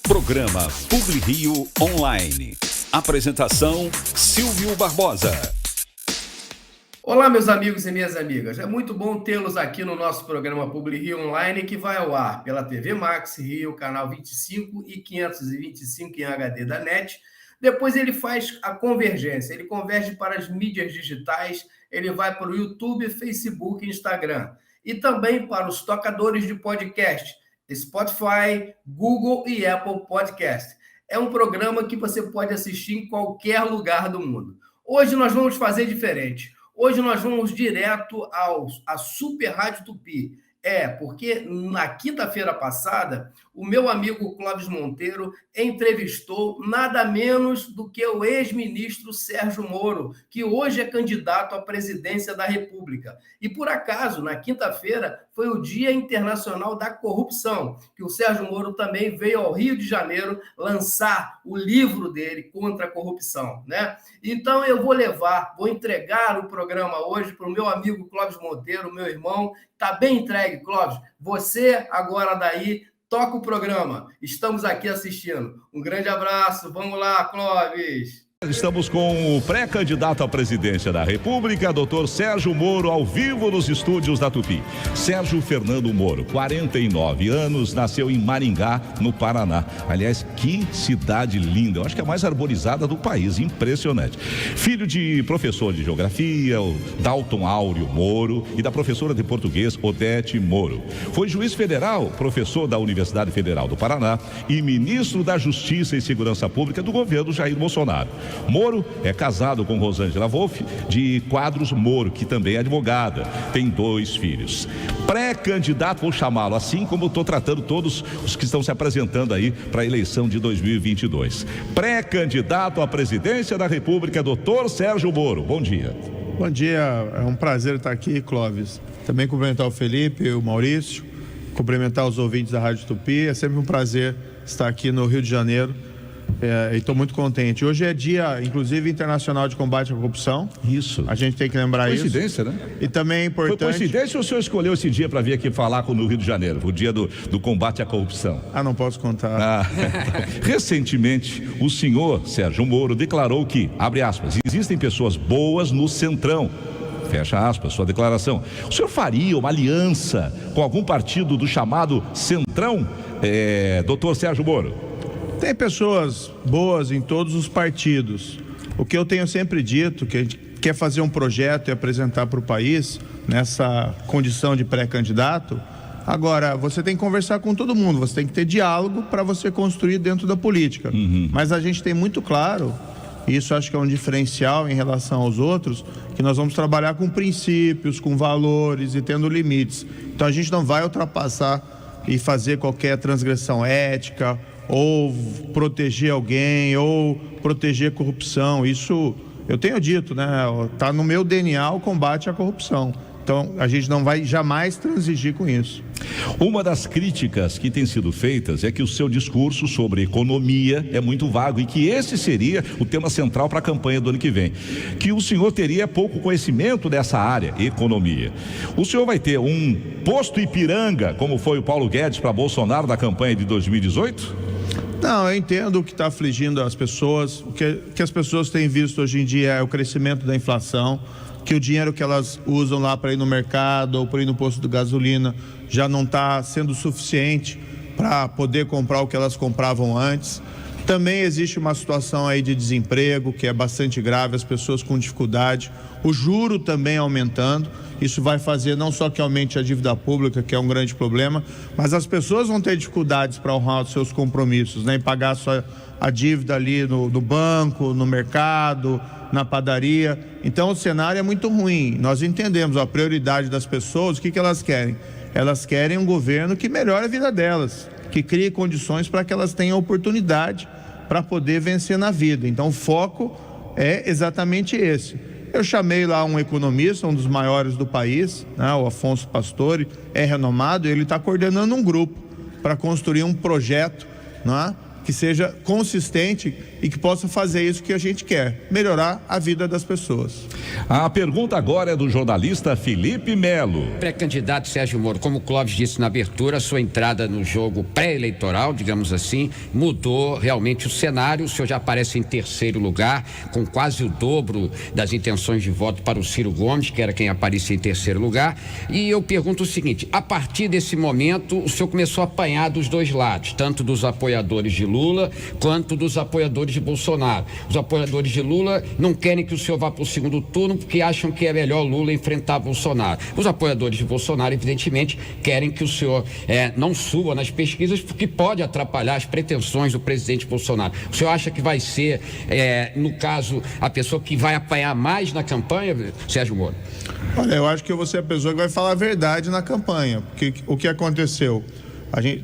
Programa PubliRio Online. Apresentação, Silvio Barbosa. Olá, meus amigos e minhas amigas. É muito bom tê-los aqui no nosso programa PubliRio Online, que vai ao ar pela TV Max Rio, canal 25 e 525 em HD da NET. Depois ele faz a convergência, ele converge para as mídias digitais, ele vai para o YouTube, Facebook e Instagram. E também para os tocadores de podcast, Spotify, Google e Apple Podcast. É um programa que você pode assistir em qualquer lugar do mundo. Hoje nós vamos fazer diferente. Hoje nós vamos direto à Super Rádio Tupi. Porque na quinta-feira passada, o meu amigo Clóvis Monteiro entrevistou nada menos do que o ex-ministro Sérgio Moro, que hoje é candidato à presidência da República. E, por acaso, na quinta-feira, foi o Dia Internacional da Corrupção, que o Sérgio Moro também veio ao Rio de Janeiro lançar o livro dele contra a corrupção, né? Então, eu vou entregar o programa hoje para o meu amigo Clóvis Monteiro, meu irmão. Tá bem entregue, Clóvis. Você, agora daí, toca o programa. Estamos aqui assistindo. Um grande abraço. Vamos lá, Clóvis. Estamos com o pré-candidato à presidência da República, doutor Sérgio Moro, ao vivo nos estúdios da Tupi. Sérgio Fernando Moro, 49 anos, nasceu em Maringá, no Paraná. Aliás, que cidade linda, eu acho que é a mais arborizada do país, impressionante. Filho de professor de geografia, o Dalton Áureo Moro, e da professora de português, Odete Moro. Foi juiz federal, professor da Universidade Federal do Paraná e ministro da Justiça e Segurança Pública do governo Jair Bolsonaro. Moro é casado com Rosângela Wolff, de Quadros Moro, que também é advogada. Tem 2 filhos. Pré-candidato, vou chamá-lo assim como estou tratando todos os que estão se apresentando aí para a eleição de 2022. Pré-candidato à presidência da República, doutor Sérgio Moro. Bom dia. Bom dia, é um prazer estar aqui, Clóvis. Também cumprimentar o Felipe, o Maurício, cumprimentar os ouvintes da Rádio Tupi. É sempre um prazer estar aqui no Rio de Janeiro. E estou muito contente. Hoje é dia, inclusive, internacional de combate à corrupção. Isso. A gente tem que lembrar isso. Coincidência, né? E também é importante... Foi coincidência ou o senhor escolheu esse dia para vir aqui falar no Rio de Janeiro? O dia do combate à corrupção. Não posso contar. Recentemente, o senhor Sérgio Moro declarou que, abre aspas, existem pessoas boas no Centrão. Fecha aspas, sua declaração. O senhor faria uma aliança com algum partido do chamado Centrão, doutor Sérgio Moro? Tem pessoas boas em todos os partidos. O que eu tenho sempre dito, que a gente quer fazer um projeto e apresentar para o país, nessa condição de pré-candidato. Agora, você tem que conversar com todo mundo, você tem que ter diálogo para você construir dentro da política. Mas a gente tem muito claro, e isso acho que é um diferencial em relação aos outros, que nós vamos trabalhar com princípios, com valores e tendo limites. Então a gente não vai ultrapassar e fazer qualquer transgressão ética, ou proteger alguém, ou proteger corrupção. Isso eu tenho dito, né? Está no meu DNA o combate à corrupção. Então a gente não vai jamais transigir com isso. Uma das críticas que tem sido feitas é que o seu discurso sobre economia é muito vago e que esse seria o tema central para a campanha do ano que vem. Que o senhor teria pouco conhecimento dessa área, economia. O senhor vai ter um posto Ipiranga, como foi o Paulo Guedes para Bolsonaro na campanha de 2018? Não, eu entendo o que está afligindo as pessoas. O que as pessoas têm visto hoje em dia é o crescimento da inflação, que o dinheiro que elas usam lá para ir no mercado ou para ir no posto de gasolina já não está sendo suficiente para poder comprar o que elas compravam antes. Também existe uma situação aí de desemprego que é bastante grave, as pessoas com dificuldade, o juro também aumentando. Isso vai fazer não só que aumente a dívida pública, que é um grande problema, mas as pessoas vão ter dificuldades para honrar os seus compromissos, né? E pagar a dívida ali no banco, no mercado, na padaria. Então o cenário é muito ruim. Nós entendemos a prioridade das pessoas, o que elas querem? Elas querem um governo que melhore a vida delas, que crie condições para que elas tenham oportunidade para poder vencer na vida. Então o foco é exatamente esse. Eu chamei lá um economista, um dos maiores do país, né, o Afonso Pastore, é renomado, ele está coordenando um grupo para construir um projeto, né, que seja consistente e que possa fazer isso que a gente quer, melhorar a vida das pessoas. A pergunta agora é do jornalista Felipe Melo. Pré-candidato Sérgio Moro, como o Clóvis disse na abertura, sua entrada no jogo pré-eleitoral, digamos assim, mudou realmente o cenário. O senhor já aparece em terceiro lugar, com quase o dobro das intenções de voto para o Ciro Gomes, que era quem aparecia em terceiro lugar. E eu pergunto o seguinte: a partir desse momento, o senhor começou a apanhar dos dois lados, tanto dos apoiadores de Lula quanto dos apoiadores de Bolsonaro. Os apoiadores de Lula não querem que o senhor vá para o segundo turno porque acham que é melhor Lula enfrentar Bolsonaro. Os apoiadores de Bolsonaro, evidentemente, querem que o senhor não suba nas pesquisas porque pode atrapalhar as pretensões do presidente Bolsonaro. O senhor acha que vai ser, no caso, a pessoa que vai apanhar mais na campanha, Sérgio Moro? Olha, eu acho que eu vou ser a pessoa que vai falar a verdade na campanha, porque o que aconteceu?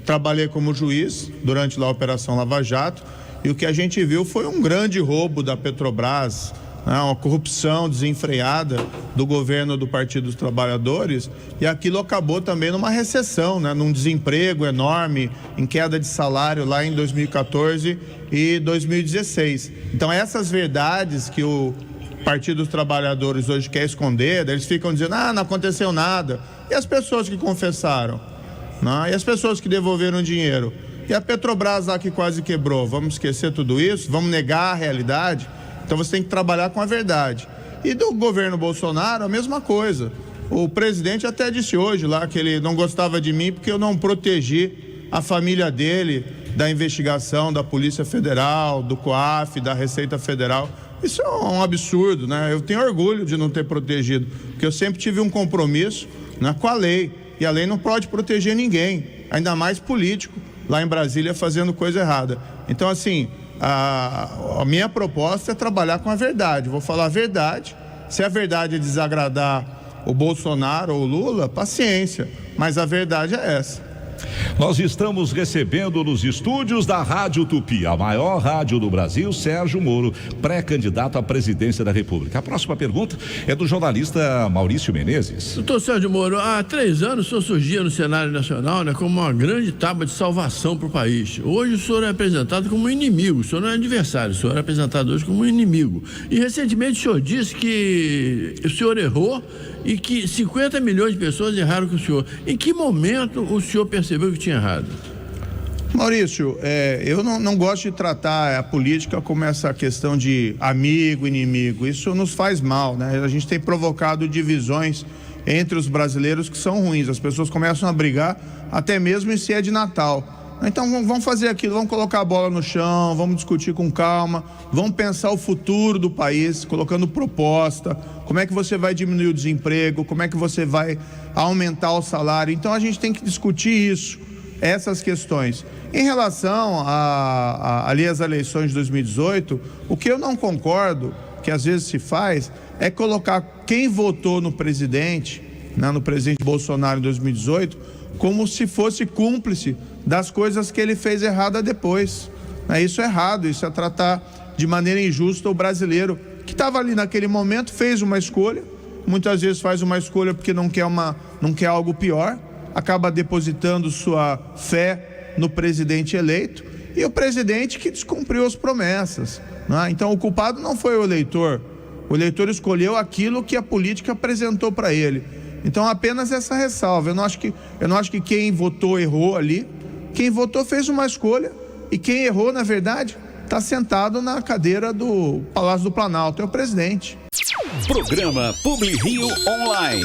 Trabalhei como juiz durante a Operação Lava Jato e o que a gente viu foi um grande roubo da Petrobras, né, uma corrupção desenfreada do governo do Partido dos Trabalhadores, e aquilo acabou também numa recessão, né, num desemprego enorme, em queda de salário lá em 2014 e 2016. Então essas verdades que o Partido dos Trabalhadores hoje quer esconder, eles ficam dizendo, não aconteceu nada. E as pessoas que confessaram? Não? E as pessoas que devolveram dinheiro? E a Petrobras lá que quase quebrou? Vamos esquecer tudo isso? Vamos negar a realidade? Então você tem que trabalhar com a verdade. E do governo Bolsonaro, a mesma coisa. O presidente até disse hoje lá que ele não gostava de mim porque eu não protegi a família dele da investigação da Polícia Federal, do COAF, da Receita Federal. Isso é um absurdo, né? Eu tenho orgulho de não ter protegido, porque eu sempre tive um compromisso, né, com a lei. E a lei não pode proteger ninguém, ainda mais político, lá em Brasília fazendo coisa errada. Então, assim, a minha proposta é trabalhar com a verdade. Vou falar a verdade. Se a verdade é desagradar o Bolsonaro ou o Lula, paciência. Mas a verdade é essa. Nós estamos recebendo nos estúdios da Rádio Tupi, a maior rádio do Brasil, Sérgio Moro, pré-candidato à presidência da República. A próxima pergunta é do jornalista Maurício Menezes. Doutor Sérgio Moro, há 3 anos o senhor surgia no cenário nacional, né, como uma grande tábua de salvação para o país. Hoje o senhor é apresentado como um inimigo, o senhor não é adversário, o senhor é apresentado hoje como um inimigo. E recentemente o senhor disse que o senhor errou e que 50 milhões de pessoas erraram com o senhor. Em que momento o senhor percebeu que tinha errado? Maurício, eu não gosto de tratar a política como essa questão de amigo, inimigo. Isso nos faz mal, né? A gente tem provocado divisões entre os brasileiros que são ruins. As pessoas começam a brigar até mesmo em se é de Natal. Então vamos fazer aquilo, vamos colocar a bola no chão, vamos discutir com calma, vamos pensar o futuro do país, colocando proposta, como é que você vai diminuir o desemprego, como é que você vai aumentar o salário. Então a gente tem que discutir isso, essas questões. Em relação ali às eleições de 2018, o que eu não concordo, que às vezes se faz, é colocar quem votou no presidente, né, no presidente Bolsonaro em 2018, como se fosse cúmplice das coisas que ele fez errada depois. Isso é errado, isso é tratar de maneira injusta o brasileiro que estava ali naquele momento, fez uma escolha, muitas vezes faz uma escolha porque não quer algo pior, acaba depositando sua fé no presidente eleito e o presidente que descumpriu as promessas, né? Então o culpado não foi o eleitor escolheu aquilo que a política apresentou para ele. Então apenas essa ressalva, eu não acho que quem votou errou ali, quem votou fez uma escolha e quem errou, na verdade, está sentado na cadeira do Palácio do Planalto, é o presidente. Programa Publi Rio Online.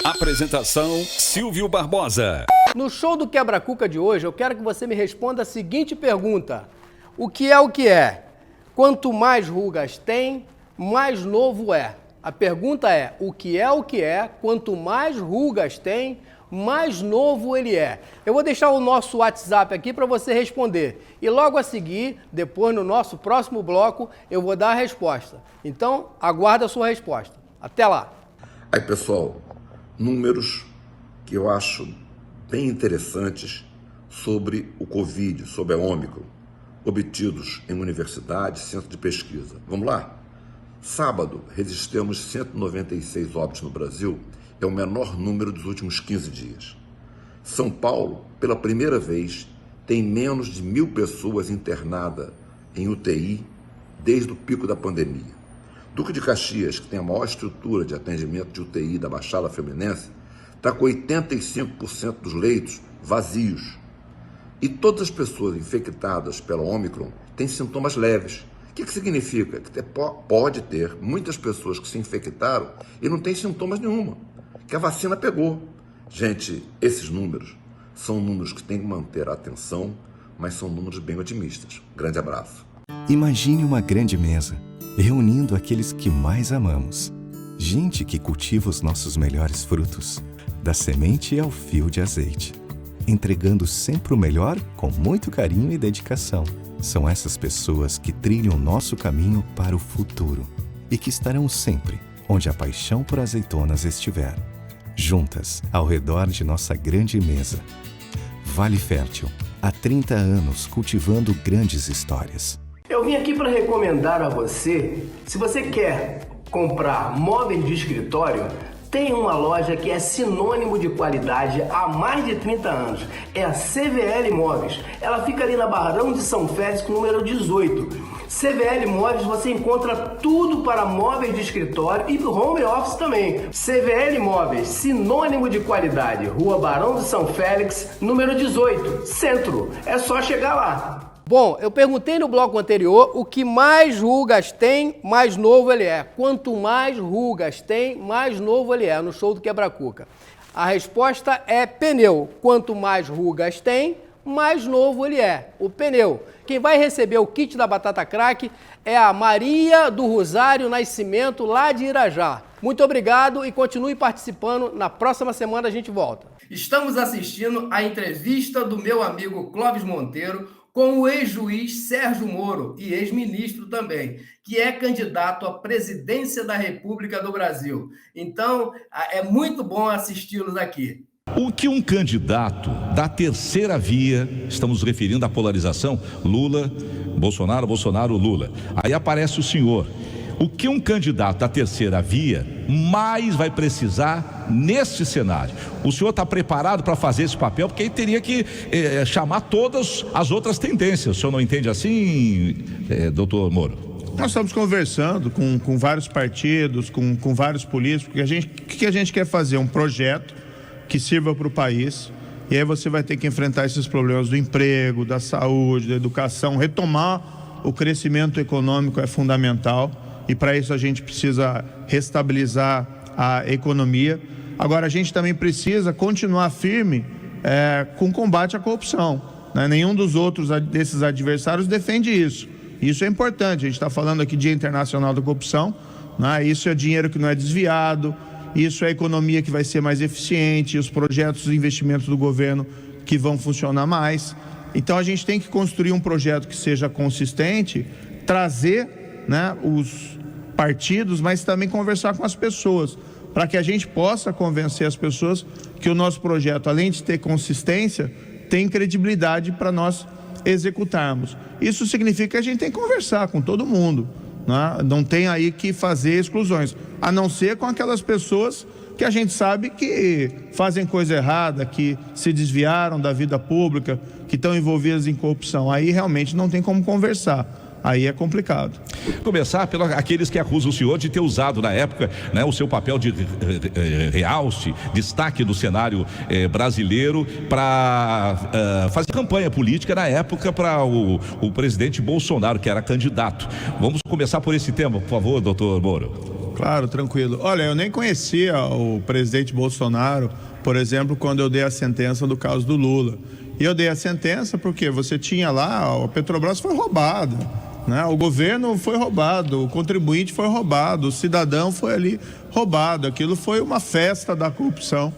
Apresentação Silvio Barbosa. No show do Quebra-Cuca de hoje, eu quero que você me responda a seguinte pergunta: o que é o que é? Quanto mais rugas tem, mais novo é. A pergunta é: o que é? Quanto mais rugas tem, mais novo ele é. Eu vou deixar o nosso WhatsApp aqui para você responder. E logo a seguir, depois no nosso próximo bloco, eu vou dar a resposta. Então, aguarda a sua resposta. Até lá. Aí, pessoal, números que eu acho bem interessantes sobre o Covid, sobre a Ômicron, obtidos em universidades, centro de pesquisa. Vamos lá? Sábado, registramos 196 óbitos no Brasil, é o menor número dos últimos 15 dias. São Paulo, pela primeira vez, tem menos de 1.000 pessoas internadas em UTI desde o pico da pandemia. Duque de Caxias, que tem a maior estrutura de atendimento de UTI da Baixada Fluminense, está com 85% dos leitos vazios. E todas as pessoas infectadas pela Ômicron têm sintomas leves. O que significa? Que pode ter muitas pessoas que se infectaram e não têm sintomas nenhuma, que a vacina pegou. Gente, esses números são números que tem que manter a atenção, mas são números bem otimistas. Grande abraço. Imagine uma grande mesa, reunindo aqueles que mais amamos. Gente que cultiva os nossos melhores frutos, da semente ao fio de azeite, entregando sempre o melhor com muito carinho e dedicação. São essas pessoas que trilham nosso caminho para o futuro e que estarão sempre onde a paixão por azeitonas estiver, juntas ao redor de nossa grande mesa. Vale Fértil, há 30 anos cultivando grandes histórias. Eu vim aqui para recomendar a você, se você quer comprar móveis de escritório, tem uma loja que é sinônimo de qualidade há mais de 30 anos. É a CVL Móveis. Ela fica ali na Barão de São Félix, número 18. CVL Móveis, você encontra tudo para móveis de escritório e home office também. CVL Móveis, sinônimo de qualidade. Rua Barão de São Félix, número 18, Centro. É só chegar lá. Bom, eu perguntei no bloco anterior o que mais rugas tem, mais novo ele é. Quanto mais rugas tem, mais novo ele é, no show do Quebra-Cuca. A resposta é pneu. Quanto mais rugas tem, mais novo ele é, o pneu. Quem vai receber o kit da Batata Crack é a Maria do Rosário Nascimento, lá de Irajá. Muito obrigado e continue participando. Na próxima semana a gente volta. Estamos assistindo a entrevista do meu amigo Clóvis Monteiro com o ex-juiz Sérgio Moro e ex-ministro também, que é candidato à presidência da República do Brasil. Então, é muito bom assisti-los aqui. O que um candidato da terceira via, estamos referindo à polarização, Lula, Bolsonaro, Bolsonaro, Lula. Aí aparece o senhor. O que um candidato da terceira via mais vai precisar nesse cenário? O senhor está preparado para fazer esse papel? Porque aí teria que chamar todas as outras tendências. O senhor não entende assim, doutor Moro? Nós estamos conversando com vários partidos, com vários políticos, porque o que a gente quer fazer? Um projeto que sirva para o país. E aí você vai ter que enfrentar esses problemas do emprego, da saúde, da educação. Retomar o crescimento econômico é fundamental. E para isso a gente precisa restabilizar a economia. Agora, a gente também precisa continuar firme com o combate à corrupção, né? Nenhum dos outros desses adversários defende isso. Isso é importante. A gente está falando aqui Dia Internacional da Corrupção, né? Isso é dinheiro que não é desviado, isso é economia que vai ser mais eficiente, os projetos de investimentos do governo que vão funcionar mais. Então, a gente tem que construir um projeto que seja consistente, trazer, né, os partidos, mas também conversar com as pessoas, para que a gente possa convencer as pessoas que o nosso projeto, além de ter consistência, tem credibilidade para nós executarmos. Isso significa que a gente tem que conversar com todo mundo, né? Não tem aí que fazer exclusões, a não ser com aquelas pessoas que a gente sabe que fazem coisa errada, que se desviaram da vida pública, que estão envolvidas em corrupção. Aí realmente não tem como conversar. Aí é complicado. Começar pelos aqueles que acusam o senhor de ter usado na época, né, o seu papel de realce, destaque do cenário brasileiro para fazer campanha política na época para o presidente Bolsonaro, que era candidato. Vamos começar por esse tema, por favor, doutor Moro. Claro, tranquilo. Olha, eu nem conhecia o presidente Bolsonaro, por exemplo, quando eu dei a sentença do caso do Lula. E eu dei a sentença porque você tinha lá, a Petrobras foi roubada, né? O governo foi roubado, o contribuinte foi roubado, o cidadão foi ali roubado. Aquilo foi uma festa da corrupção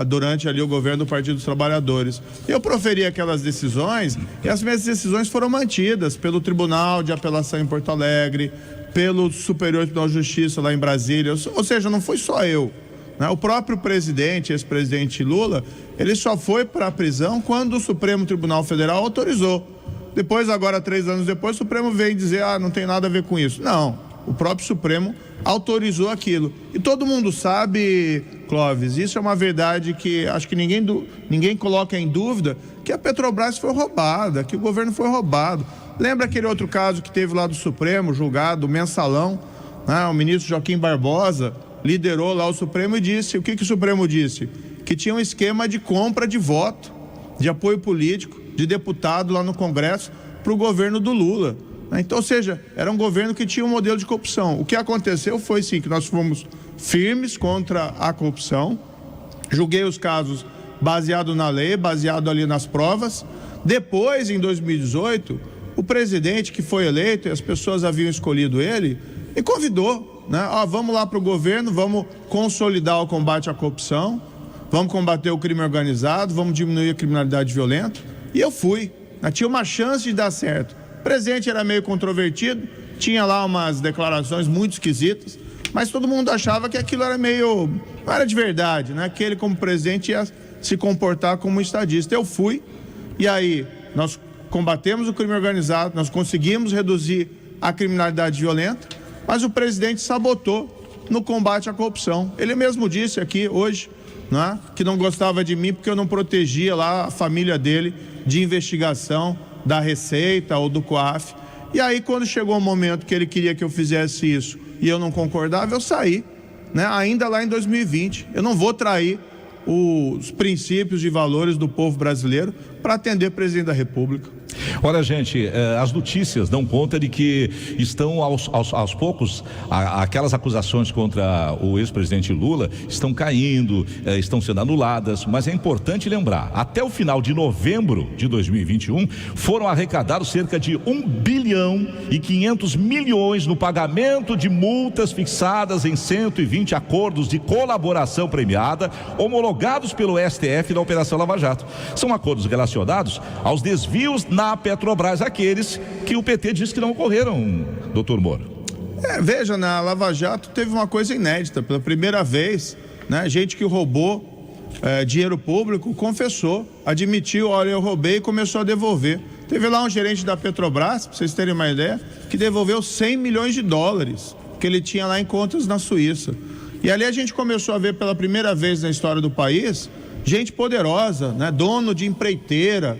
durante ali o governo do Partido dos Trabalhadores. Eu proferi aquelas decisões e as minhas decisões foram mantidas pelo Tribunal de Apelação em Porto Alegre, pelo Superior Tribunal de Justiça lá em Brasília, ou seja, não foi só eu, né? O próprio presidente, ex-presidente Lula, ele só foi para a prisão quando o Supremo Tribunal Federal autorizou. Depois, agora 3 anos depois, o Supremo veio dizer, não tem nada a ver com isso. Não, o próprio Supremo autorizou aquilo. E todo mundo sabe, Clóvis, isso é uma verdade que acho que ninguém coloca em dúvida, que a Petrobras foi roubada, que o governo foi roubado. Lembra aquele outro caso que teve lá do Supremo, julgado, o mensalão, né? O ministro Joaquim Barbosa liderou lá o Supremo e disse, o que o Supremo disse? Que tinha um esquema de compra de voto, de apoio político, de deputado lá no Congresso para o governo do Lula. Então, ou seja, era um governo que tinha um modelo de corrupção. O que aconteceu foi, sim, que nós fomos firmes contra a corrupção, julguei os casos baseado na lei, baseado ali nas provas. Depois, em 2018, o presidente que foi eleito, e as pessoas haviam escolhido ele, me convidou, né? Vamos lá para o governo, vamos consolidar o combate à corrupção, vamos combater o crime organizado, vamos diminuir a criminalidade violenta. E eu fui. Tinha uma chance de dar certo. O presidente era meio controvertido, tinha lá umas declarações muito esquisitas, mas todo mundo achava que aquilo era meio... não era de verdade, né? Que ele, como presidente, ia se comportar como um estadista. Eu fui, e aí nós combatemos o crime organizado, nós conseguimos reduzir a criminalidade violenta, mas o presidente sabotou no combate à corrupção. Ele mesmo disse aqui hoje, né, que não gostava de mim porque eu não protegia lá a família dele de investigação da Receita ou do COAF. E aí, quando chegou o momento que ele queria que eu fizesse isso e eu não concordava, eu saí, né, ainda lá em 2020. Eu não vou trair os princípios e valores do povo brasileiro para atender o presidente da República. Olha, gente, as notícias dão conta de que estão aos poucos, aquelas acusações contra o ex-presidente Lula estão caindo, estão sendo anuladas, mas é importante lembrar, até o final de novembro de 2021, foram arrecadados cerca de 1 bilhão e 500 milhões no pagamento de multas fixadas em 120 acordos de colaboração premiada, homologados pelo STF na Operação Lava Jato. São acordos relacionados aos desvios na Petrobras, aqueles que o PT disse que não ocorreram, doutor Moro. Veja, na Lava Jato teve uma coisa inédita. Pela primeira vez, né, gente que roubou dinheiro público confessou, admitiu, olha, eu roubei, e começou a devolver. Teve lá um gerente da Petrobras, para vocês terem uma ideia, que devolveu 100 milhões de dólares que ele tinha lá em contas na Suíça. E ali a gente começou a ver pela primeira vez na história do país gente poderosa, né, dono de empreiteira,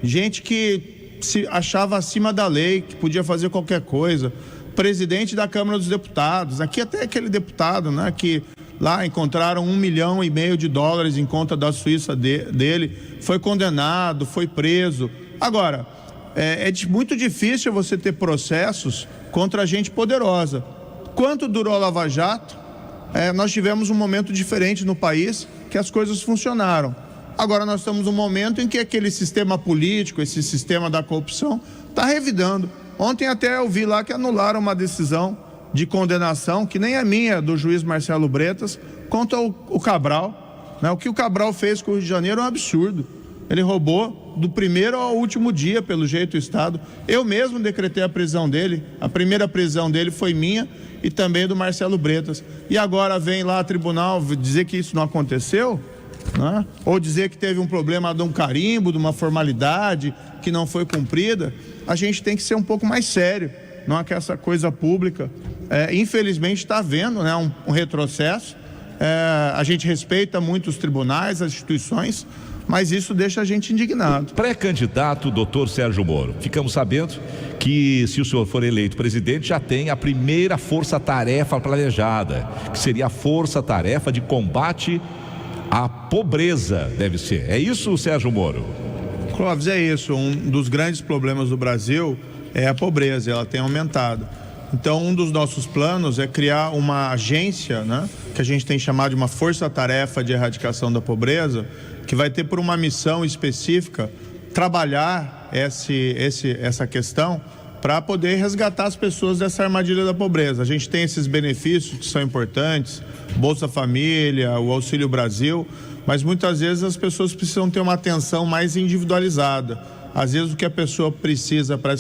gente que se achava acima da lei, que podia fazer qualquer coisa, presidente da Câmara dos Deputados, aqui até aquele deputado, né, que lá encontraram 1,5 milhão de dólares em conta da Suíça dele, foi condenado, foi preso. Agora, é muito difícil você ter processos contra gente poderosa. Quanto durou a Lava Jato? Nós tivemos um momento diferente no país, que as coisas funcionaram. Agora nós estamos num momento em que aquele sistema político, esse sistema da corrupção, está revidando. Ontem até eu vi lá que anularam uma decisão de condenação, que nem é minha, do juiz Marcelo Bretas, contra o Cabral. O que o Cabral fez com o Rio de Janeiro é um absurdo. Ele roubou do primeiro ao último dia, pelo jeito, o Estado. Eu mesmo decretei a prisão dele. A primeira prisão dele foi minha e também do Marcelo Bretas. E agora vem lá a tribunal dizer que isso não aconteceu? Né? Ou dizer que teve um problema de um carimbo, de uma formalidade que não foi cumprida. A gente tem que ser um pouco mais sério, não é que essa coisa pública, infelizmente está havendo, né, um retrocesso. A gente respeita muito os tribunais, as instituições, mas isso deixa a gente indignado. Pré-candidato doutor Sérgio Moro, ficamos sabendo que, se o senhor for eleito presidente, já tem a primeira força-tarefa planejada, que seria a força-tarefa de combate à pobreza, deve ser. É isso, Sérgio Moro? Clóvis, é isso. Um dos grandes problemas do Brasil é a pobreza, ela tem aumentado. Então, um dos nossos planos é criar uma agência, né, que a gente tem chamado de uma força-tarefa de erradicação da pobreza, que vai ter por uma missão específica trabalhar essa questão para poder resgatar as pessoas dessa armadilha da pobreza. A gente tem esses benefícios que são importantes, Bolsa Família, o Auxílio Brasil, mas muitas vezes as pessoas precisam ter uma atenção mais individualizada. Às vezes o que a pessoa precisa para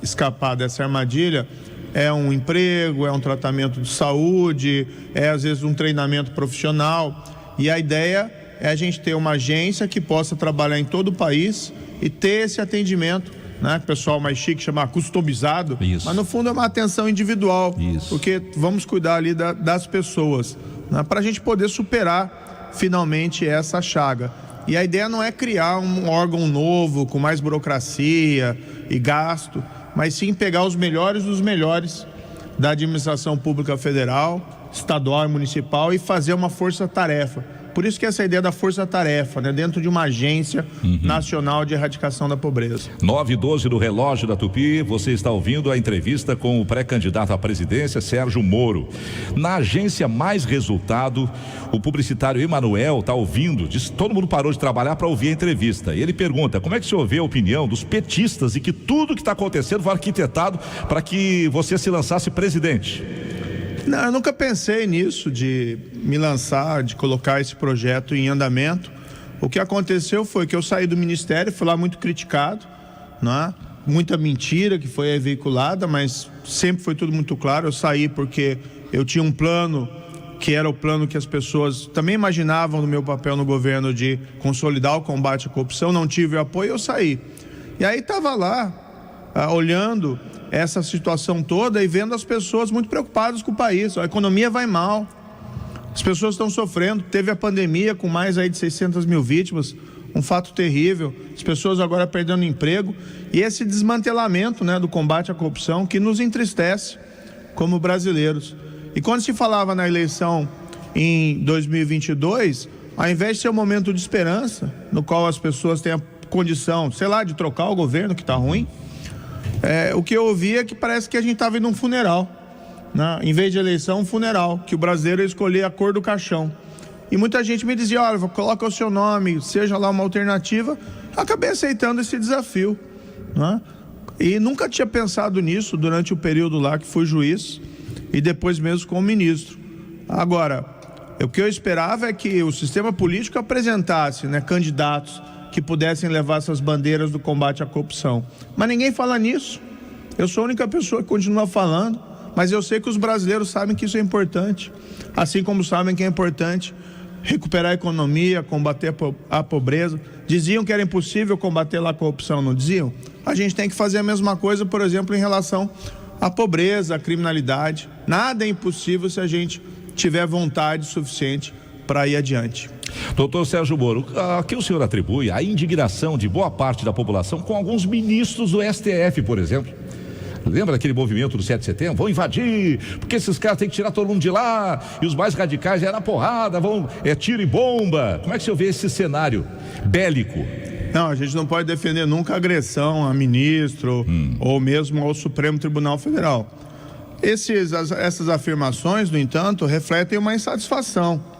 escapar dessa armadilha é um emprego, é um tratamento de saúde, é às vezes um treinamento profissional. E a ideia é a gente ter uma agência que possa trabalhar em todo o país e ter esse atendimento, né, que o pessoal mais chique chama customizado. Isso. Mas no fundo é uma atenção individual. Isso. Porque vamos cuidar ali das pessoas, né, para a gente poder superar finalmente essa chaga. E a ideia não é criar um órgão novo, com mais burocracia e gasto, mas sim pegar os melhores dos melhores da administração pública federal, estadual e municipal e fazer uma força-tarefa. Por isso que essa ideia da força-tarefa, né, dentro de uma agência nacional de erradicação da pobreza. 9h12 do relógio da Tupi, você está ouvindo a entrevista com o pré-candidato à presidência, Sérgio Moro. Na agência Mais Resultado, o publicitário Emanuel está ouvindo, diz, todo mundo parou de trabalhar para ouvir a entrevista. E ele pergunta, como é que o senhor vê a opinião dos petistas e que tudo que está acontecendo foi arquitetado para que você se lançasse presidente? Não, eu nunca pensei nisso, de me lançar, de colocar esse projeto em andamento. O que aconteceu foi que eu saí do ministério, fui lá muito criticado, né? Muita mentira que foi veiculada, mas sempre foi tudo muito claro. Eu saí porque eu tinha um plano, que era o plano que as pessoas também imaginavam no meu papel no governo de consolidar o combate à corrupção. Não tive o apoio, eu saí. E aí estava lá, olhando essa situação toda e vendo as pessoas muito preocupadas com o país. A economia vai mal, as pessoas estão sofrendo. Teve a pandemia com mais aí de 600 mil vítimas, um fato terrível. As pessoas agora perdendo emprego e esse desmantelamento, né, do combate à corrupção que nos entristece como brasileiros. E quando se falava na eleição em 2022, ao invés de ser um momento de esperança, no qual as pessoas têm a condição, sei lá, de trocar o governo que está ruim, o que eu ouvi é que parece que a gente estava indo num funeral, né? Em vez de eleição, um funeral, que o brasileiro ia escolher a cor do caixão. E muita gente me dizia, olha, coloca o seu nome, seja lá uma alternativa. Acabei aceitando esse desafio, né? E nunca tinha pensado nisso durante o período lá que fui juiz e depois mesmo como ministro. Agora, o que eu esperava é que o sistema político apresentasse, né, candidatos que pudessem levar essas bandeiras do combate à corrupção. Mas ninguém fala nisso. Eu sou a única pessoa que continua falando, mas eu sei que os brasileiros sabem que isso é importante, assim como sabem que é importante recuperar a economia, combater a pobreza. Diziam que era impossível combater lá a corrupção, não diziam? A gente tem que fazer a mesma coisa, por exemplo, em relação à pobreza, à criminalidade. Nada é impossível se a gente tiver vontade suficiente para ir adiante. Doutor Sérgio Moro, a que o senhor atribui a indignação de boa parte da população com alguns ministros do STF, por exemplo? Lembra daquele movimento do 7 de setembro? Vão invadir, porque esses caras têm que tirar todo mundo de lá, e os mais radicais na porrada, tiro e bomba. Como é que o senhor vê esse cenário bélico? Não, a gente não pode defender nunca agressão a ministro ou mesmo ao Supremo Tribunal Federal. Essas afirmações, no entanto, refletem uma insatisfação.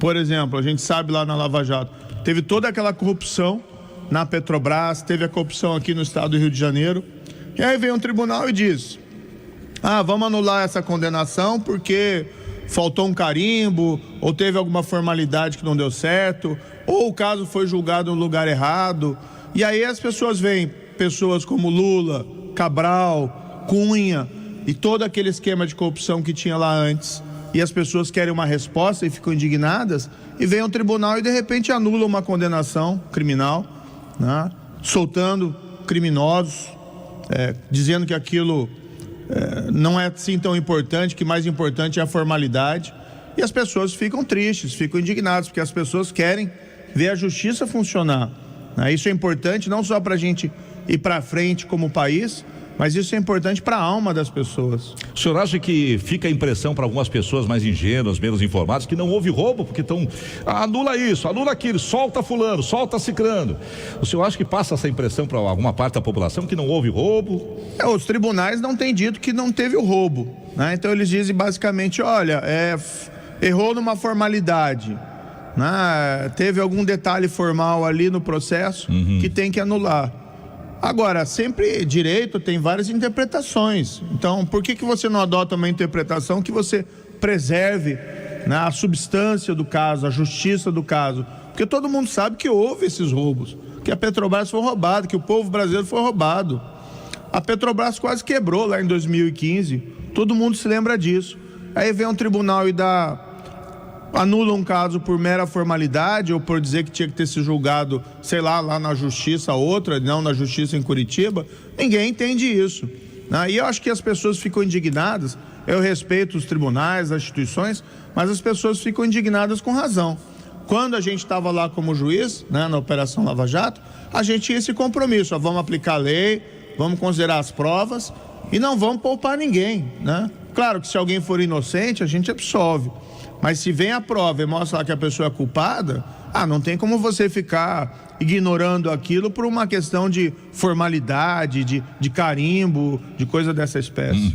Por exemplo, a gente sabe lá na Lava Jato, teve toda aquela corrupção na Petrobras, teve a corrupção aqui no estado do Rio de Janeiro, e aí vem um tribunal e diz, vamos anular essa condenação porque faltou um carimbo, ou teve alguma formalidade que não deu certo, ou o caso foi julgado no lugar errado. E aí as pessoas veem pessoas como Lula, Cabral, Cunha e todo aquele esquema de corrupção que tinha lá antes, e as pessoas querem uma resposta e ficam indignadas, e vem um tribunal e de repente anula uma condenação criminal, né? Soltando criminosos, dizendo que aquilo não é assim tão importante, que mais importante é a formalidade. E as pessoas ficam tristes, ficam indignadas, porque as pessoas querem ver a justiça funcionar, né? Isso é importante não só para a gente ir para frente como país, mas isso é importante para a alma das pessoas. O senhor acha que fica a impressão para algumas pessoas mais ingênuas, menos informadas, que não houve roubo, porque estão, anula isso, anula aquilo, solta fulano, solta cicrano. O senhor acha que passa essa impressão para alguma parte da população que não houve roubo? Os tribunais não têm dito que não teve o roubo, né? Então eles dizem basicamente, olha, errou numa formalidade, né? Teve algum detalhe formal ali no processo que tem que anular. Agora, sempre direito tem várias interpretações. Então, por que você não adota uma interpretação que você preserve, né, a substância do caso, a justiça do caso? Porque todo mundo sabe que houve esses roubos, que a Petrobras foi roubada, que o povo brasileiro foi roubado. A Petrobras quase quebrou lá em 2015, todo mundo se lembra disso. Aí vem um tribunal e anula um caso por mera formalidade ou por dizer que tinha que ter se julgado, sei lá na justiça outra, não na justiça em Curitiba. Ninguém entende isso, né? E eu acho que as pessoas ficam indignadas. Eu respeito os tribunais, as instituições, mas as pessoas ficam indignadas com razão. quando a gente estava lá como juiz, né, na Operação Lava Jato, a gente tinha esse compromisso, vamos aplicar a lei, vamos considerar as provas e não vamos poupar ninguém, né? Claro que se alguém for inocente, a gente absolve, mas se vem a prova e mostra lá que a pessoa é culpada, não tem como você ficar ignorando aquilo por uma questão de formalidade, de carimbo, de coisa dessa espécie.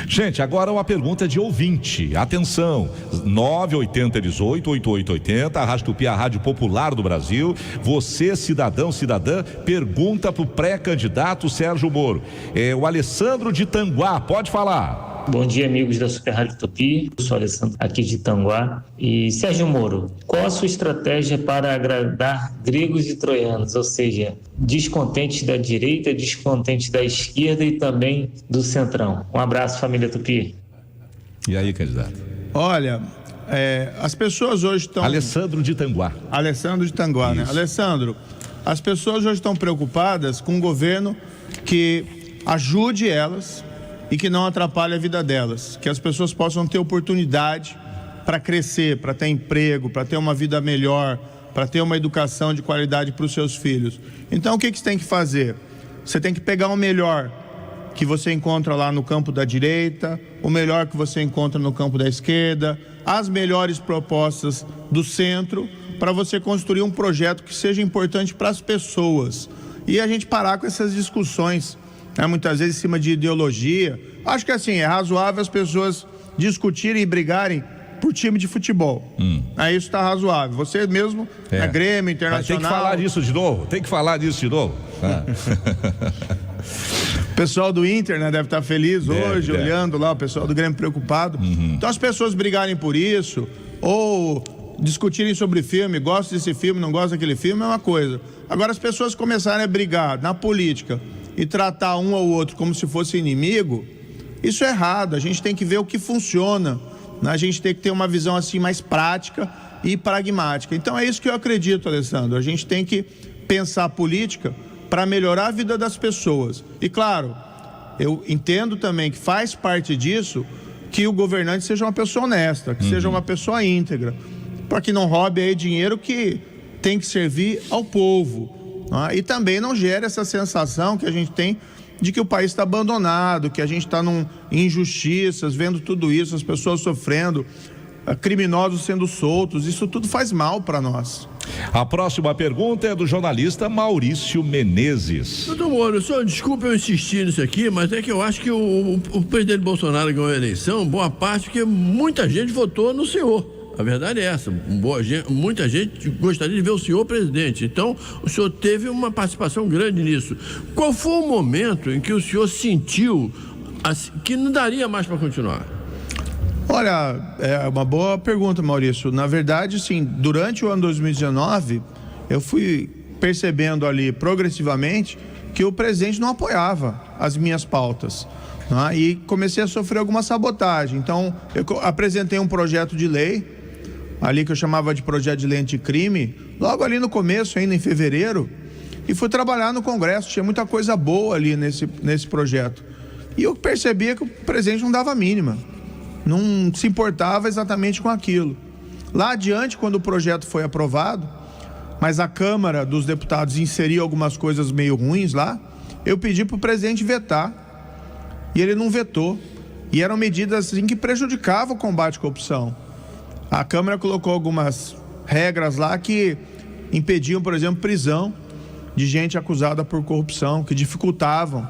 Gente, agora uma pergunta de ouvinte. Atenção, 98018-8880, a Rádio Tupi, a rádio popular do Brasil. Você, cidadão, cidadã, pergunta para o pré-candidato Sérgio Moro. O Alessandro de Tanguá, pode falar. Bom dia, amigos da Super Rádio Tupi. Eu sou Alessandro, aqui de Tanguá. E Sérgio Moro, qual a sua estratégia para agradar gregos e troianos, ou seja, descontentes da direita, descontentes da esquerda e também do centrão? Um abraço, família Tupi. E aí, candidato? Olha, as pessoas hoje estão... Alessandro de Tanguá. Alessandro de Tanguá, né? Alessandro, as pessoas hoje estão preocupadas com um governo que ajude elas e que não atrapalhe a vida delas, que as pessoas possam ter oportunidade para crescer, para ter emprego, para ter uma vida melhor, para ter uma educação de qualidade para os seus filhos. Então, o que você tem que fazer? Você tem que pegar o melhor que você encontra lá no campo da direita, o melhor que você encontra no campo da esquerda, as melhores propostas do centro, para você construir um projeto que seja importante para as pessoas. E a gente parar com essas discussões, muitas vezes em cima de ideologia. Acho que assim, é razoável as pessoas discutirem e brigarem por time de futebol. Isso está razoável. Você mesmo, na Grêmio, Internacional... Tem que falar disso de novo, O pessoal do Inter, né, deve estar feliz hoje, olhando lá, o pessoal do Grêmio preocupado. Então as pessoas brigarem por isso, ou discutirem sobre filme, gosta desse filme, não gosta daquele filme, é uma coisa. Agora as pessoas começarem a brigar na política e tratar um ou outro como se fosse inimigo, isso é errado. A gente tem que ver o que funciona, né? A gente tem que ter uma visão assim mais prática e pragmática. Então é isso que eu acredito, Alessandro. A gente tem que pensar a política para melhorar a vida das pessoas. E claro, eu entendo também que faz parte disso que o governante seja uma pessoa honesta, que seja uma pessoa íntegra, para que não roube aí dinheiro que tem que servir ao povo. E também não gera essa sensação que a gente tem de que o país está abandonado, que a gente está em injustiças, vendo tudo isso, as pessoas sofrendo, criminosos sendo soltos. Isso tudo faz mal para nós. A próxima pergunta é do jornalista Maurício Menezes. Doutor Moro, desculpe eu insistir nisso aqui, mas é que eu acho que o presidente Bolsonaro ganhou a eleição, boa parte, porque muita gente votou no senhor. A verdade é essa, muita gente gostaria de ver o senhor presidente, então o senhor teve uma participação grande nisso. Qual foi o momento em que o senhor sentiu que não daria mais para continuar? Olha, é uma boa pergunta, Maurício. Na verdade, sim, durante o ano 2019, eu fui percebendo ali progressivamente que o presidente não apoiava as minhas pautas, né? E comecei a sofrer alguma sabotagem. Então, eu apresentei um projeto de lei ali que eu chamava de projeto de lei anticrime, logo ali no começo, ainda em fevereiro, e fui trabalhar no Congresso. Tinha muita coisa boa ali nesse projeto. E eu percebia que o presidente não dava a mínima, não se importava exatamente com aquilo. Lá adiante, quando o projeto foi aprovado, mas a Câmara dos Deputados inseriu algumas coisas meio ruins lá, eu pedi para o presidente vetar, e ele não vetou. E eram medidas assim que prejudicavam o combate à corrupção. A Câmara colocou algumas regras lá que impediam, por exemplo, prisão de gente acusada por corrupção, que dificultavam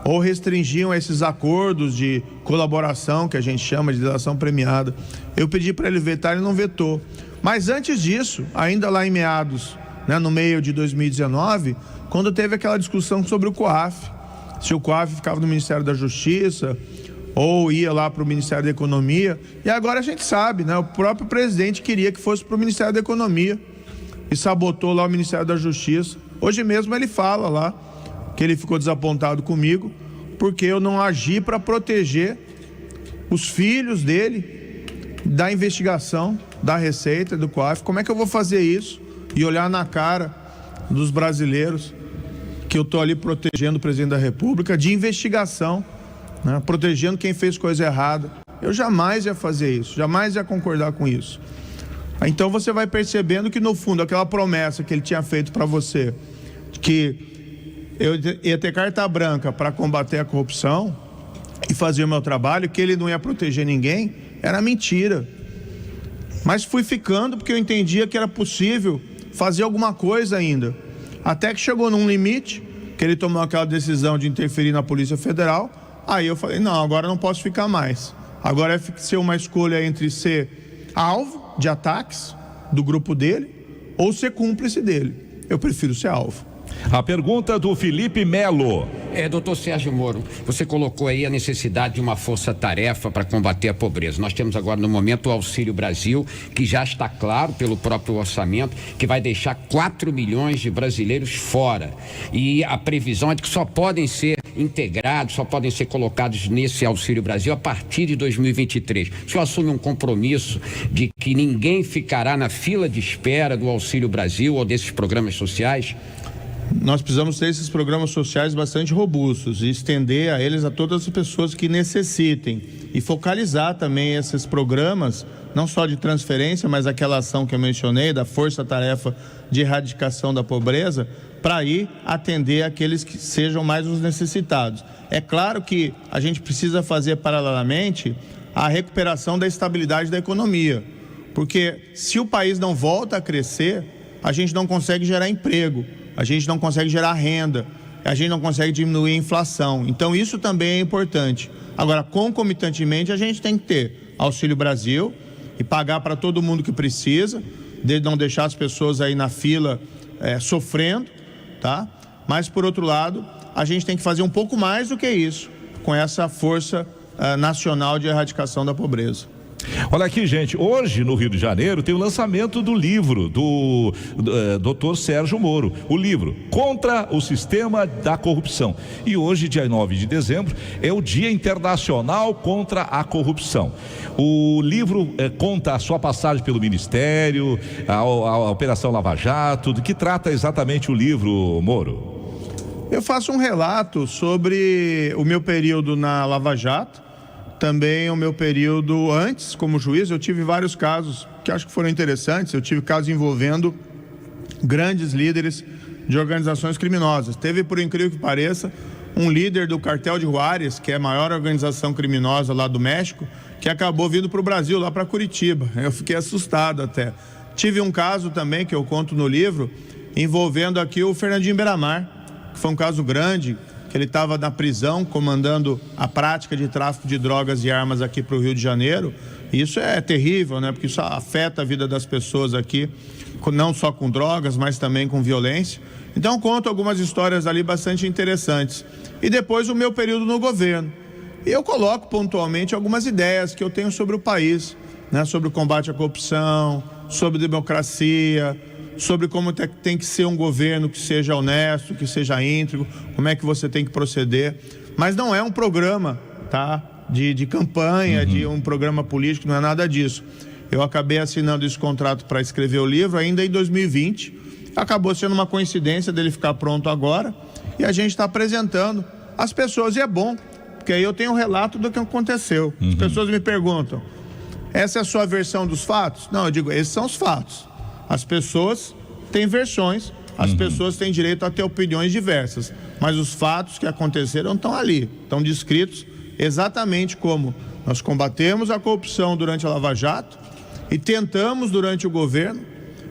ou restringiam esses acordos de colaboração, que a gente chama de delação premiada. Eu pedi para ele vetar, ele não vetou. Mas antes disso, ainda lá em meados, né, no meio de 2019, quando teve aquela discussão sobre o COAF, se o COAF ficava no Ministério da Justiça ou ia lá para o Ministério da Economia, e agora a gente sabe, né? O próprio presidente queria que fosse para o Ministério da Economia e sabotou lá o Ministério da Justiça. Hoje mesmo ele fala lá que ele ficou desapontado comigo porque eu não agi para proteger os filhos dele da investigação da Receita, do COAF. Como é que eu vou fazer isso e olhar na cara dos brasileiros que eu estou ali protegendo o presidente da República de investigação, né, protegendo quem fez coisa errada? Eu jamais ia fazer isso, jamais ia concordar com isso. Então você vai percebendo que, no fundo, aquela promessa que ele tinha feito para você, que eu ia ter carta branca para combater a corrupção e fazer o meu trabalho, que ele não ia proteger ninguém, era mentira. Mas fui ficando porque eu entendia que era possível fazer alguma coisa ainda. Até que chegou num limite, que ele tomou aquela decisão de interferir na Polícia Federal. Aí eu falei, não, agora não posso ficar mais. Agora é ser uma escolha entre ser alvo de ataques do grupo dele ou ser cúmplice dele. Eu prefiro ser alvo. A pergunta do Felipe Melo. Doutor Sérgio Moro, você colocou aí a necessidade de uma força-tarefa para combater a pobreza. Nós temos agora no momento o Auxílio Brasil, que já está claro pelo próprio orçamento, que vai deixar 4 milhões de brasileiros fora. E a previsão é de que só podem ser integrados, só podem ser colocados nesse Auxílio Brasil a partir de 2023. O senhor assume um compromisso de que ninguém ficará na fila de espera do Auxílio Brasil ou desses programas sociais? Nós precisamos ter esses programas sociais bastante robustos e estender a eles a todas as pessoas que necessitem e focalizar também esses programas, não só de transferência, mas aquela ação que eu mencionei, da força-tarefa de erradicação da pobreza, para ir atender aqueles que sejam mais os necessitados. É claro que a gente precisa fazer paralelamente a recuperação da estabilidade da economia, porque se o país não volta a crescer, a gente não consegue gerar emprego, a gente não consegue gerar renda, a gente não consegue diminuir a inflação. Então isso também é importante. Agora, concomitantemente, a gente tem que ter Auxílio Brasil e pagar para todo mundo que precisa, de não deixar as pessoas aí na fila sofrendo, tá? Mas, por outro lado, a gente tem que fazer um pouco mais do que isso, com essa força nacional de erradicação da pobreza. Olha aqui, gente, hoje no Rio de Janeiro tem o lançamento do livro do Dr. Sérgio Moro, o livro Contra o Sistema da Corrupção. E hoje, dia 9 de dezembro, é o Dia Internacional contra a Corrupção. O livro conta a sua passagem pelo Ministério, a Operação Lava Jato. Do que trata exatamente o livro, Moro? Eu faço um relato sobre o meu período na Lava Jato, também o meu período antes como juiz. Eu tive vários casos que acho que foram interessantes. Eu tive casos envolvendo grandes líderes de organizações criminosas. Teve, por incrível que pareça, um líder do cartel de Juárez, que é a maior organização criminosa lá do México, que acabou vindo para o Brasil, lá para Curitiba. Eu fiquei assustado até. Tive um caso também, que eu conto no livro, envolvendo aqui o Fernandinho Beiramar, que foi um caso grande, que ele estava na prisão comandando a prática de tráfico de drogas e armas aqui para o Rio de Janeiro. E isso é terrível, né? Porque isso afeta a vida das pessoas aqui, não só com drogas, mas também com violência. Então conto algumas histórias ali bastante interessantes. E depois o meu período no governo. E eu coloco pontualmente algumas ideias que eu tenho sobre o país, né? Sobre o combate à corrupção, sobre democracia, sobre como tem que ser um governo que seja honesto, que seja íntegro, como é que você tem que proceder. Mas não é um programa, tá, de campanha, de um programa político, não é nada disso. Eu acabei assinando esse contrato para escrever o livro ainda em 2020. Acabou sendo uma coincidência dele ficar pronto agora. E a gente está apresentando às pessoas. E é bom, porque aí eu tenho um relato do que aconteceu. As pessoas me perguntam, essa é a sua versão dos fatos? Não, eu digo, esses são os fatos. As pessoas têm versões, as pessoas têm direito a ter opiniões diversas, mas os fatos que aconteceram estão ali, estão descritos exatamente como nós combatemos a corrupção durante a Lava Jato e tentamos, durante o governo,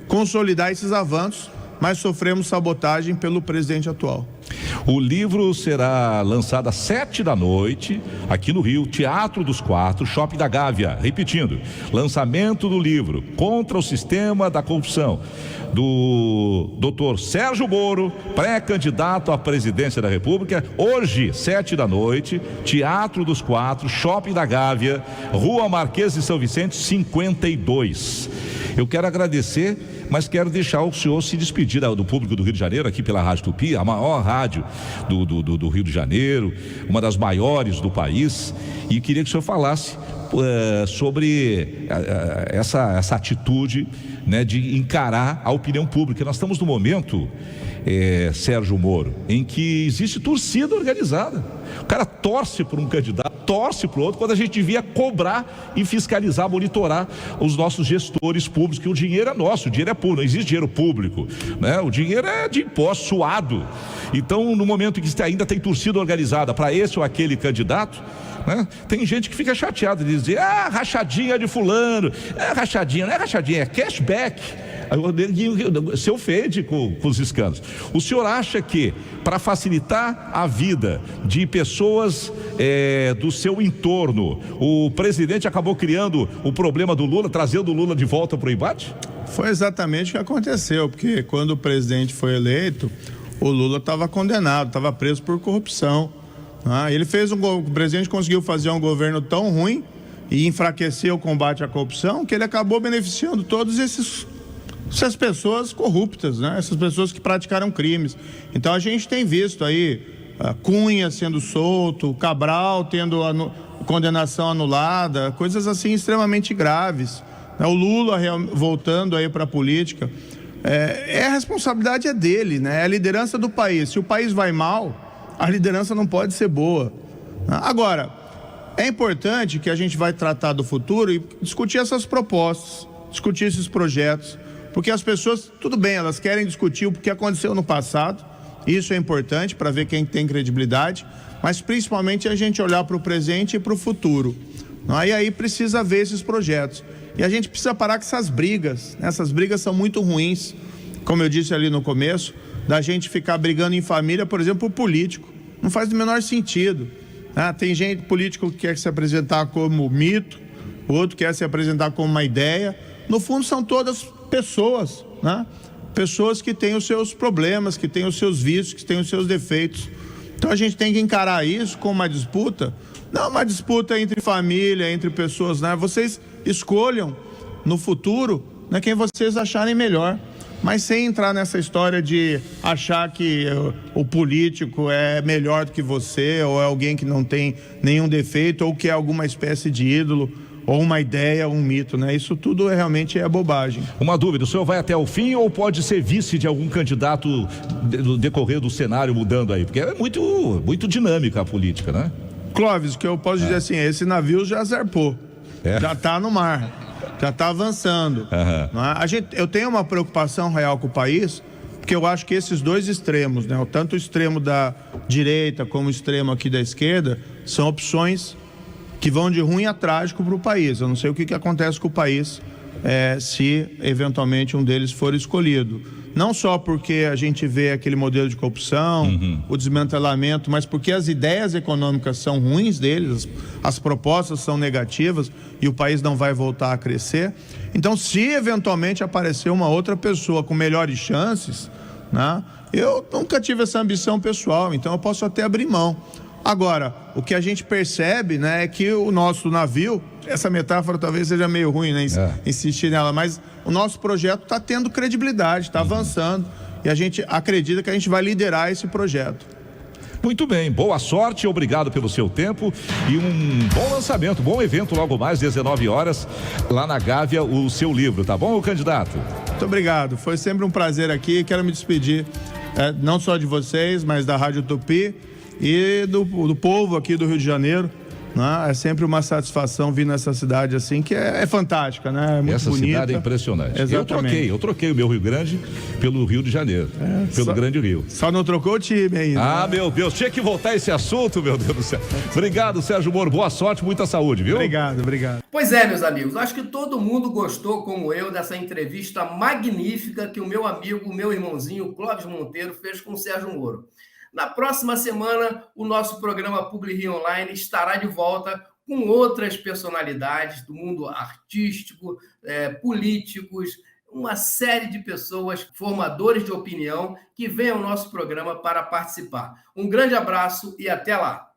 consolidar esses avanços, mas sofremos sabotagem pelo presidente atual. O livro será lançado às 7 da noite, aqui no Rio, Teatro dos Quatro, Shopping da Gávea. Repetindo, lançamento do livro Contra o Sistema da Corrupção, do Dr. Sérgio Moro, pré-candidato à presidência da República. Hoje, 7 da noite, Teatro dos Quatro, Shopping da Gávea, Rua Marquês de São Vicente, 52. Eu quero agradecer, mas quero deixar o senhor se despedir do público do Rio de Janeiro, aqui pela Rádio Tupi, a maior rádio do Rio de Janeiro, uma das maiores do país, e queria que o senhor falasse sobre essa atitude, né, de encarar a opinião pública. Nós estamos no momento, Sérgio Moro, em que existe torcida organizada. O cara torce por um candidato torce para o outro, quando a gente devia cobrar e fiscalizar, monitorar os nossos gestores públicos, que o dinheiro é nosso, o dinheiro é público, não existe dinheiro público, né? O dinheiro é de imposto suado. Então, no momento em que ainda tem torcida organizada para esse ou aquele candidato, né? Tem gente que fica chateada de dizer, rachadinha de fulano, rachadinha, não é rachadinha, é cashback. Se ofende com os escândalos. O senhor acha que, para facilitar a vida de pessoas do seu entorno, o presidente acabou criando o problema do Lula, trazendo o Lula de volta para o embate? Foi exatamente o que aconteceu, porque quando o presidente foi eleito, o Lula estava condenado, estava preso por corrupção. O presidente conseguiu fazer um governo tão ruim e enfraquecer o combate à corrupção que ele acabou beneficiando todos essas pessoas corruptas, né? Essas pessoas que praticaram crimes. Então a gente tem visto aí Cunha sendo solto, Cabral tendo condenação anulada, coisas assim extremamente graves. O Lula voltando aí para a política. A responsabilidade é dele, né? É a liderança do país. Se o país vai mal, a liderança não pode ser boa. Agora, é importante que a gente vai tratar do futuro e discutir essas propostas, discutir esses projetos, porque as pessoas, tudo bem, elas querem discutir o que aconteceu no passado, isso é importante para ver quem tem credibilidade, mas principalmente a gente olhar para o presente e para o futuro. E aí precisa ver esses projetos. E a gente precisa parar com essas brigas, né? Essas brigas são muito ruins, como eu disse ali no começo, da gente ficar brigando em família, por exemplo, por político. Não faz o menor sentido. Tem gente, político que quer se apresentar como mito, o outro quer se apresentar como uma ideia. No fundo, são todas pessoas, né? Pessoas que têm os seus problemas, que têm os seus vícios, que têm os seus defeitos. Então a gente tem que encarar isso como uma disputa, não uma disputa entre família, entre pessoas, né? Vocês escolham no futuro, né, quem vocês acharem melhor, mas sem entrar nessa história de achar que o político é melhor do que você, ou é alguém que não tem nenhum defeito, ou que é alguma espécie de ídolo, ou uma ideia, um mito, né? Isso tudo realmente é bobagem. Uma dúvida, o senhor vai até o fim ou pode ser vice de algum candidato no decorrer do cenário mudando aí? Porque é muito dinâmica a política, né? Clóvis, o que eu posso dizer assim, esse navio já zarpou, já está no mar, já está avançando. Eu tenho uma preocupação real com o país, porque eu acho que esses dois extremos, né? Tanto o extremo da direita como o extremo aqui da esquerda, são opções que vão de ruim a trágico para o país. Eu não sei o que acontece com o país se eventualmente um deles for escolhido. Não só porque a gente vê aquele modelo de corrupção, o desmantelamento, mas porque as ideias econômicas são ruins deles, as propostas são negativas e o país não vai voltar a crescer. Então, se eventualmente aparecer uma outra pessoa com melhores chances, né, eu nunca tive essa ambição pessoal, então eu posso até abrir mão. Agora, o que a gente percebe, né, é que o nosso navio, essa metáfora talvez seja meio ruim, né, insistir nela, mas o nosso projeto está tendo credibilidade, está avançando, e a gente acredita que a gente vai liderar esse projeto. Muito bem, boa sorte, obrigado pelo seu tempo e um bom lançamento, bom evento logo mais, 19 horas, lá na Gávea, o seu livro, tá bom, candidato? Muito obrigado, foi sempre um prazer aqui, quero me despedir, não só de vocês, mas da Rádio Tupi, e do povo aqui do Rio de Janeiro, né? É sempre uma satisfação vir nessa cidade assim, que é fantástica, né? É muito essa bonita. Cidade é impressionante. Exatamente. Eu troquei o meu Rio Grande pelo Rio de Janeiro, pelo Grande Rio. Só não trocou o time ainda. Né? Meu Deus, tinha que voltar esse assunto, meu Deus do céu. Obrigado, Sérgio Moro, boa sorte, muita saúde, viu? Obrigado. Pois é, meus amigos, acho que todo mundo gostou, como eu, dessa entrevista magnífica que o meu amigo, o meu irmãozinho, Clóvis Monteiro, fez com o Sérgio Moro. Na próxima semana, o nosso programa Publi Rio Online estará de volta com outras personalidades do mundo artístico, políticos, uma série de pessoas, formadores de opinião, que vêm ao nosso programa para participar. Um grande abraço e até lá!